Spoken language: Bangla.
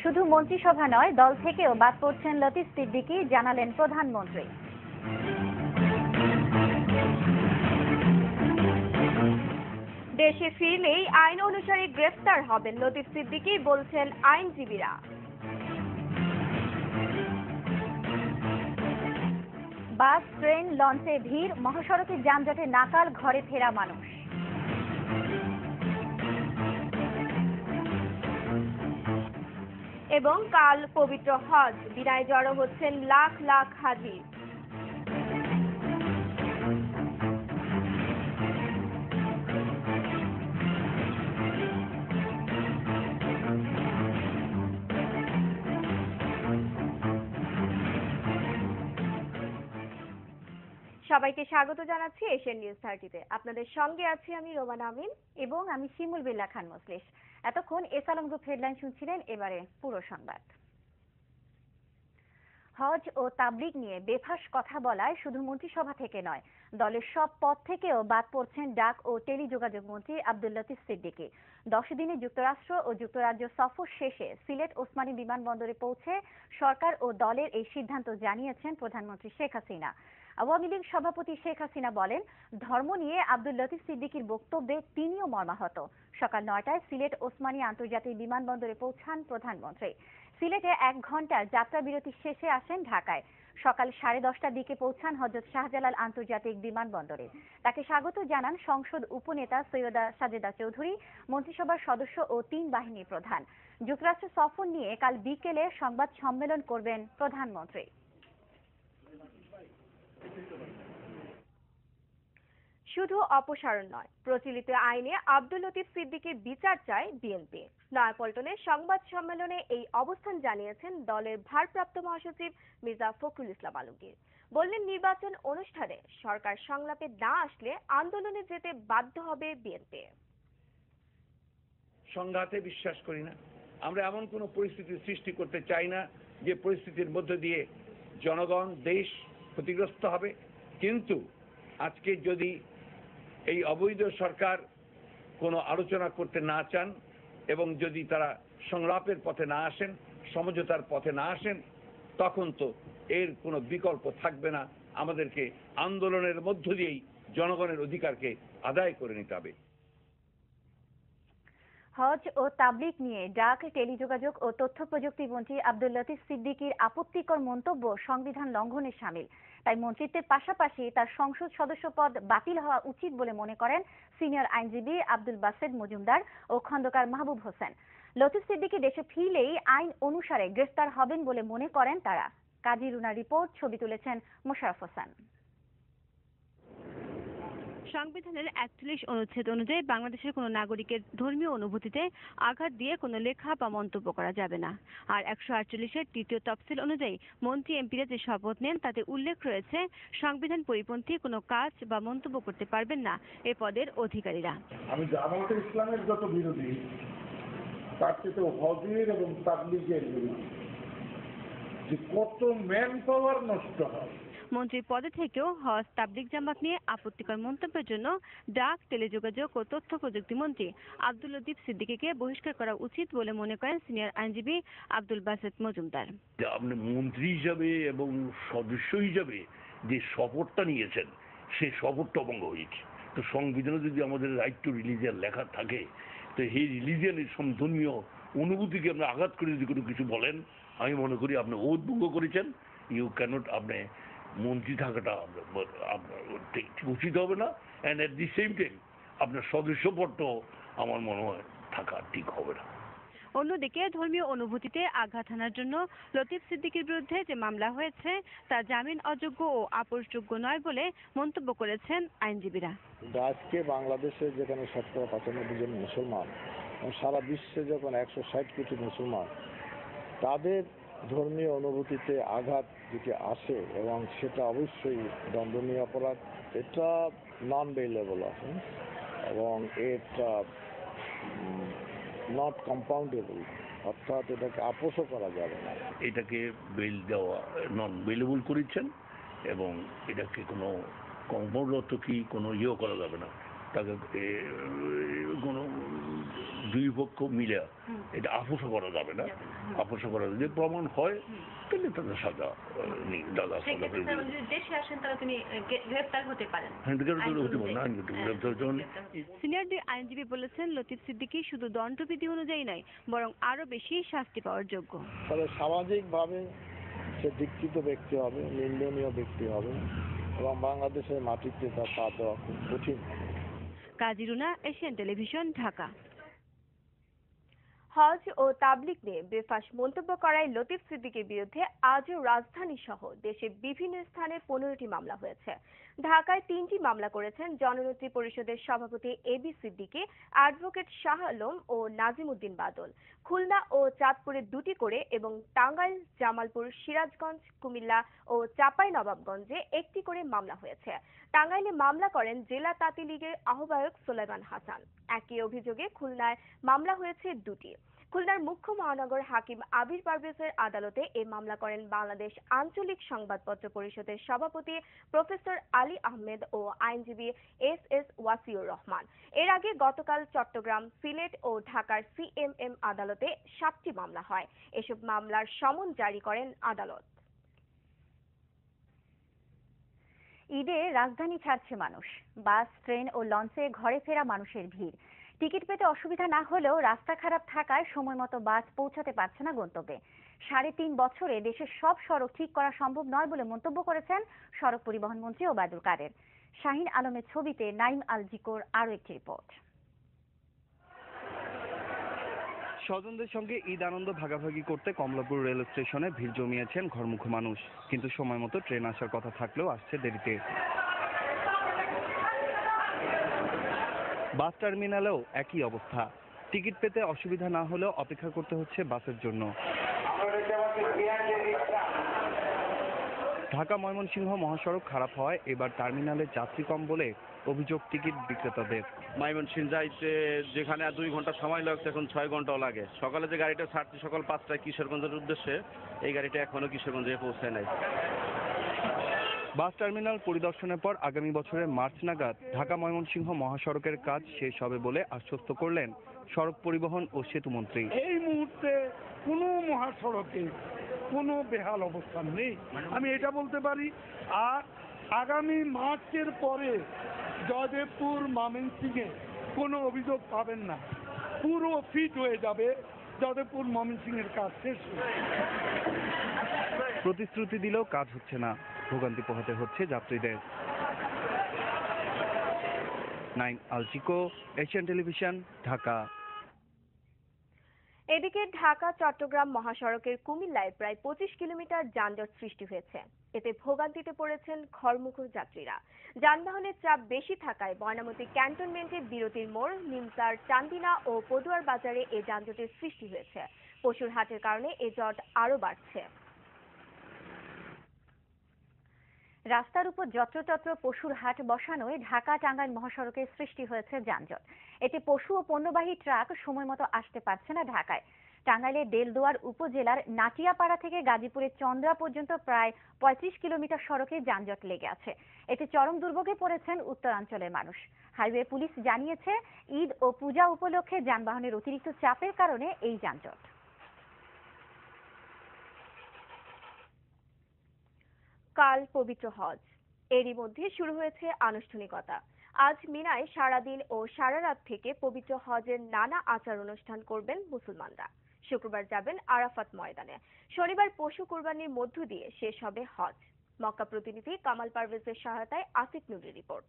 শুধু মন্ত্রিসভা নয়, দল থেকেও বাদ পড়ছেন লতিফ সিদ্দিকী, জানালেন প্রধানমন্ত্রী। দেশে ফিরলেই আইন অনুসারে গ্রেফতার হবেন লতিফ সিদ্দিকী, বলছেন আইনজীবীরা। বাস, ট্রেন, লঞ্চে ভিড়, মহাসড়কে যানজটে নাকাল, ঘরে ফেরা মানুষ। এবং কাল পবিত্র হজ, বিনায় জড়ো হচ্ছেন লাখ লাখ হাজি। সবাইকে স্বাগত জানাচ্ছি এশিয়ান নিউজ 30-তে। আপনাদের সঙ্গে আছি আমি রোমান আমিন এবং আমি শিমুল বিল্লা খান মুসলিশ। এতক্ষণ এসালম গ্রুপ হেডলাইন শুনছিলেন, এবারে পুরো সংবাদ। হজ ও তাবলিগ নিয়ে বেফাঁস কথা বলায় শুধু মন্ত্রিসভা থেকে নয়, দলের সব পদ থেকেও বাদ পড়ছেন ডাক ও টেলিযোগাযোগ মন্ত্রী আব্দুল লতিফ সিদ্দিকী। 10 দিনে যুক্তরাষ্ট্র ও যুক্তরাজ্য সফর শেষে সিলেট ওসমানী বিমানবন্দরে পৌঁছে সরকার ও দলের এই সিদ্ধান্ত জানিয়েছেন প্রধানমন্ত্রী শেখ হাসিনা। আওয়ামী লীগ সভাপতি শেখ হাসিনা বলেন, ধর্ম নিয়ে আব্দুল লতিফ সিদ্দিকীর বক্তব্যে তিনিও মর্মাহত। সকাল 9টায় সিলেট ওসমানী আন্তর্জাতিক বিমানবন্দরে পৌঁছান প্রধানমন্ত্রী। সিলেটে 1 ঘন্টার যাত্রা বিরতি শেষে আসেন ঢাকায়। সকাল 10:30টার দিকে পৌঁছান হযরত শাহজালাল আন্তর্জাতিক বিমানবন্দরে। তাকে স্বাগত জানান সংসদ উপনেতা সৈয়দা সাজেদা চৌধুরী, মন্ত্রিসভার সদস্য ও 3 বাহিনীর প্রধান। যুক্তরাষ্ট্র সফর নিয়ে কাল বিকেলে সংবাদ সম্মেলন করবেন প্রধানমন্ত্রী। শুধু অপসারণ নয়, প্রচলিত আইনে আব্দুল লতিফ সিদ্দিকীর বিচার চায় বিএনপি। নয়াপল্টনে সংবাদ সম্মেলনে এই অবস্থান জানিয়েছেন দলের ভারপ্রাপ্ত মহাসচিব মির্জা ফখরুল ইসলাম আলমগীর। বললেন, নির্বাচন অনুষ্ঠানে সরকার সংলাপে না আসলে আন্দোলনে যেতে বাধ্য হবে বিএনপি। সংঘাতে বিশ্বাস করি না। আমরা এমন কোনো পরিস্থিতি সৃষ্টি করতে চাই না যে পরিস্থিতির মধ্য দিয়ে জনগণ, দেশ ক্ষতিগ্রস্ত হবে। কিন্তু আজকে যদি এই অবৈধ সরকার কোনো আলোচনা করতে না চান এবং যদি তারা সংলাপের পথে না আসেন, সমঝোতার পথে না আসেন, তখন তো এর কোনো বিকল্প থাকবে না। আমাদেরকে আন্দোলনের মধ্য দিয়েই জনগণের অধিকারকে আদায় করে নিতে হবে। হজ ও তাবলিগ নিয়ে ডাক, টেলিযোগাযোগ ও তথ্য প্রযুক্তি মন্ত্রী আব্দুল লতিফ সিদ্দিকীর আপত্তিকর মন্তব্য সংবিধান লঙ্ঘনের শামিল। তাই মন্ত্রিত্বের পাশাপাশি তার সংসদ সদস্য পদ বাতিল হওয়া উচিত বলে মনে করেন সিনিয়র আইনজীবী আব্দুল বাসেদ মজুমদার ও খন্দকার মাহবুব হোসেন। লতিফ সিদ্দিকী দেশে ফিরলেই আইন অনুসারে গ্রেফতার হবেন বলে মনে করেন তারা। কাজী রুনার রিপোর্ট, ছবি তুলেছেন মোশাররফ হোসেন। সংবিধানের 41 অনুচ্ছেদ অনুযায়ী বাংলাদেশের কোনো নাগরিকের ধর্মীয় অনুভূতিতে আঘাত দিয়ে কোনো লেখা বা মন্তব্য করা যাবে না। আর 148-এর 3য় তফসিল অনুযায়ী মন্ত্রী এমপিরা যে শপথ নেন তাতে উল্লেখ রয়েছে সংবিধান পরিপন্থী কোনো কাজ বা মন্তব্য করতে পারবেন না এ পদের অধিকারীরা। আমি জামায়াতে ইসলামের যত বিরোধী, তার চেয়ে হজের এবং তাবলীগের বিরোধী, যে কত ম্যান পাওয়ার নষ্ট হয়। মন্ত্রীর পদে থেকেও হজ, তাবলিগ, জামাত নিয়ে আপত্তিকর মন্তব্যের জন্য ডাক, টেলিযোগাযোগ ও তথ্য প্রযুক্তি মন্ত্রী আব্দুল লতিফ সিদ্দিকীকে বহিষ্কার করা উচিত বলে মনে করেন সিনিয়র আইনজীবী আব্দুল বাসেদ মজুমদার। আপনি মন্ত্রী হিসাবে এবং সদস্য হিসাবে যে শপথটা নিয়েছেন, সেই শপথটা ভঙ্গ হয়েছে। তো সংবিধানে যদি আমাদের রাইট টু রিলিজিয়ান লেখা থাকে, তো এই রিলিজিয়ানের ধর্মীয় অনুভূতিকে আপনি আঘাত করে যদি কোনো কিছু বলেন, আমি মনে করি আপনি ওথ ভঙ্গ করেছেন। ইউ ক্যানট, আপনি মন্ত্রী থাকাটা আপনার উচিত হবে না। And at the same time আপনার সদস্য পদটাও আমার মনে হয় থাকা ঠিক হবে না। অন্যদিকে ধর্মীয় অনুভূতিতে আঘাত হানার জন্য লতিফ সিদ্দিকীর বিরুদ্ধে যে মামলা হয়েছে তা জামিন অযোগ্য ও আপোষযোগ্য নয় বলে মন্তব্য করেছেন আইনজীবীরা। আজকে বাংলাদেশে যেখানে 95% জন মুসলমান এবং সারা বিশ্বে যখন 160 কোটি মুসলমান, তাদের ধর্মীয় অনুভূতিতে আঘাত যদি আসে এবং সেটা অবশ্যই দণ্ডনীয় অপরাধ, এটা নন বেইলেবল অফেন্স এবং এটা নট কম্পাউন্ডেবল, অর্থাৎ এটাকে আপোষও করা যাবে না। এটাকে বেল দেওয়া নন বেইলেবল করেছেন এবং এটাকে কোনো কম্পাউন্ড কি কোনো ইয়েও করা যাবে না। তাকে কোনো দুই পক্ষ মিলে এটা আপোষও করা যাবে না। আপোষও করা যদি প্রমাণ হয় তাহলে তাদের সাজা দাদা সাজা দেশে আসেন তারা তিনি গ্রেফতার হতে পারেন। হতে পারে না, সিনিয়র দুই আইনজীবী বলেছেন লতিফ সিদ্দিকী শুধু দণ্ডবিধি অনুযায়ী নয় বরং আরো বেশি শাস্তি পাওয়ার যোগ্য। তবে সামাজিকভাবে সে দীক্ষিত ব্যক্তি হবে, নিন্দনীয় ব্যক্তি হবে এবং বাংলাদেশের মাটিতে তার পা দেওয়া খুব কঠিন। কাজী রুনা, এশিয়ান টেলিভিশন, ঢাকা। হজ ও তাবলিগ নিয়ে বেফাঁস মন্তব্য করায় লতিফ সিদ্দিকীর বিরুদ্ধে আজও রাজধানী সহ দেশের বিভিন্ন স্থানে 15টি মামলা হয়েছে। ঢাকায় 3টি মামলা করেছেন জননেত্রী পরিষদের সভাপতি এবি সিদ্দিকী, অ্যাডভোকেট শাহ আলম ও নাজিম উদ্দিন বাদল। খুলনা ও চাঁদপুরে 2টি করে এবং টাঙ্গাইল, জামালপুর, সিরাজগঞ্জ, কুমিল্লা ও চাঁপাইনবাবগঞ্জে 1টি করে মামলা হয়েছে। টাঙ্গাইলে মামলা করেন জেলা তাঁতি লীগের আহ্বায়ক সুলাইমান হাসান। একই অভিযোগে খুলনায় মামলা হয়েছে 2টি। খুলনার মুখ্য মহানগর হাকিম আবির পারভেজের আদালতে এই মামলা করেন বাংলাদেশ আঞ্চলিক সংবাদপত্র পরিষদের সভাপতি প্রফেসর আলী আহমেদ ও আইনজীবী এস ওয়াসিউর রহমান। এর আগে গতকাল চট্টগ্রাম, সিলেট ও ঢাকার সিএমএম আদালতে 7টি মামলা হয়। এসব মামলার সমন জারি করেন আদালত। ঈদে রাজধানী ছাড়ছে মানুষ। বাস, ট্রেন ও লঞ্চে ঘরে ফেরা মানুষের ভিড়। টিকিট পেতে অসুবিধা না হলেও রাস্তা খারাপ থাকায় সময় মতো বাস পৌঁছাতে পারছে না গন্তব্যে। 3.5 বছরে দেশের সব সড়ক ঠিক করা সম্ভব নয় বলে মন্তব্য করেছেন সড়ক পরিবহন মন্ত্রী ওবায়দুল কাদের। শাহিন আলমের ছবিতে নাইম আল জিকোর আরও একটি রিপোর্ট। স্বজনদের সঙ্গে ঈদ আনন্দ ভাগাভাগি করতে কমলাপুর রেল স্টেশনে ভিড় জমিয়েছেন ঘরমুখো মানুষ। কিন্তু সময় মতো ট্রেন আসার কথা থাকলেও আসছে দেরিতে। বাস টার্মিনালেও একই অবস্থা। টিকিট পেতে অসুবিধা না হলেও অপেক্ষা করতে হচ্ছে বাসের জন্য। ঢাকা ময়মনসিংহ মহাসড়ক খারাপ হওয়ায় এবার টার্মিনালে যাত্রী কম বলে অভিযোগ টিকিট বিক্রেতাদের। ময়মনসিংহ যাইতে যেখানে 2 ঘন্টা সময় লাগছে এখন 6 ঘন্টাও লাগে। সকালে যে গাড়িটা ছাড়ছে সকাল 5টায় কিশোরগঞ্জের উদ্দেশ্যে, এই গাড়িটা এখনো কিশোরগঞ্জে পৌঁছায় নাই। বাস টার্মিনাল পরিদর্শনের পর আগামী বছরের মার্চ নাগাদ ঢাকা ময়মনসিংহ মহাসড়কের কাজ শেষ হবে বলে আশ্বস্ত করলেন সড়ক পরিবহন ও সেতু মন্ত্রী। এই মুহূর্তে কোনো মহাসড়কে কোনো বেহাল অবস্থান নেই, আমি এটা বলতে পারি। আর আগামী মার্চের পরে জয়দেবপুর, ময়মনসিংহে কোনো অভিযোগ পাবেন না, পুরো ফিট হয়ে যাবে। জয়দেবপুর ময়মনসিংহের কাজ শেষ হয়ে প্রতিশ্রুতি দিলেও কাজ হচ্ছে না, ভোগান্তি পোহাতে হচ্ছে যাত্রীদের। নাইম আল জিকো, এশিয়ান টেলিভিশন, ঢাকা। এদিকে ঢাকা চট্টগ্রাম মহাসড়কের কুমিল্লায় প্রায় 25 কিলোমিটার যানজট সৃষ্টি হয়েছে। এতে ভোগান্তিতে পড়েছেন ঘরমুখো যাত্রীরা। যানবাহনের চাপ বেশি থাকায় ময়নামতি ক্যান্টনমেন্টে বিরতির মোড়, নিমতার, চান্দিনা ও পদুয়ার বাজারে এই যানজটের সৃষ্টি হয়েছে। পশুর হাটের কারণে এই জট আরও বাড়ছে। রাস্তার উপর যত্রতত্র পশুর হাট বসানোয় ঢাকা টাঙ্গাইল মহাসড়কের সৃষ্টি হয়েছে যানজট। এতে পশু ও পণ্যবাহী ট্রাক সময় মতো আসতে পারছে না ঢাকায়। টাঙ্গাইলের দেলদুয়ার উপজেলার নাটিয়াপাড়া থেকে গাজীপুরের চন্দ্রা পর্যন্ত প্রায় 35 কিলোমিটার সড়কে যানজট লেগে আছে। এতে চরম দুর্ভোগে পড়েছেন উত্তরাঞ্চলের মানুষ। হাইওয়ে পুলিশ জানিয়েছে, ঈদ ও পূজা উপলক্ষে যানবাহনের অতিরিক্ত চাপের কারণে এই যানজট। কাল পবিত্র হজ, এরই মধ্যে শুরু হয়েছে আনুষ্ঠানিকতা। আজ মিনায় সারাদিন ও সারা রাত থেকে পবিত্র হজের নানা আচার অনুষ্ঠান করবেন মুসলমানরা। শুক্রবার যাবেন আরাফাত ময়দানে। শনিবার পশু কুরবানির মধ্য দিয়ে শেষ হবে হজ। মক্কা প্রতিনিধি কামাল পারভেজের সহায়তায় আসিফ নুরের রিপোর্ট।